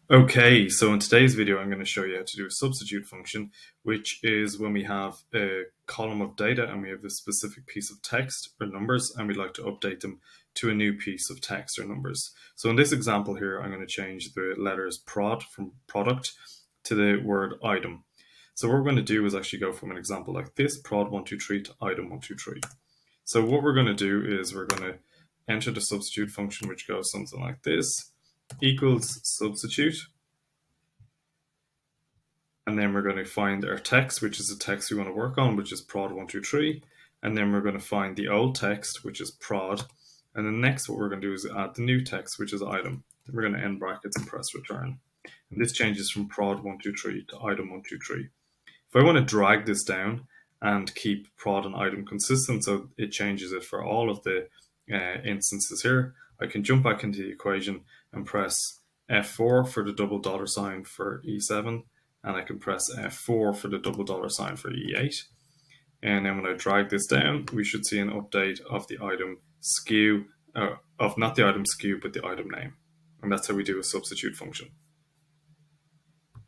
Okay, so in today's video, I'm going to show you how to do a substitute function, which is when we have a column of data and we have a specific piece of text or numbers, and we'd like to update them to a new piece of text or numbers. So in this example here, I'm going to change the letters prod from product to the word item. So what we're going to do is actually go from an example like this, prod123 to item123. So what we're going to do is we're going to enter the substitute function, which goes something like this, equals substitute. And then we're going to find our text, which is the text we want to work on, which is prod123. And then we're going to find the old text, which is prod. And then next, what we're going to do is add the new text, which is item. Then we're going to end brackets and press return. And this changes from prod123 to item123. If I want to drag this down and keep prod and item consistent, so it changes it for all of the instances here, I can jump back into the equation and press F4 for the double dollar sign for E7, and I can press F4 for the double dollar sign for E8. And then when I drag this down, we should see an update of the item SKU, of not the item SKU, but the item name. And that's how we do a substitute function.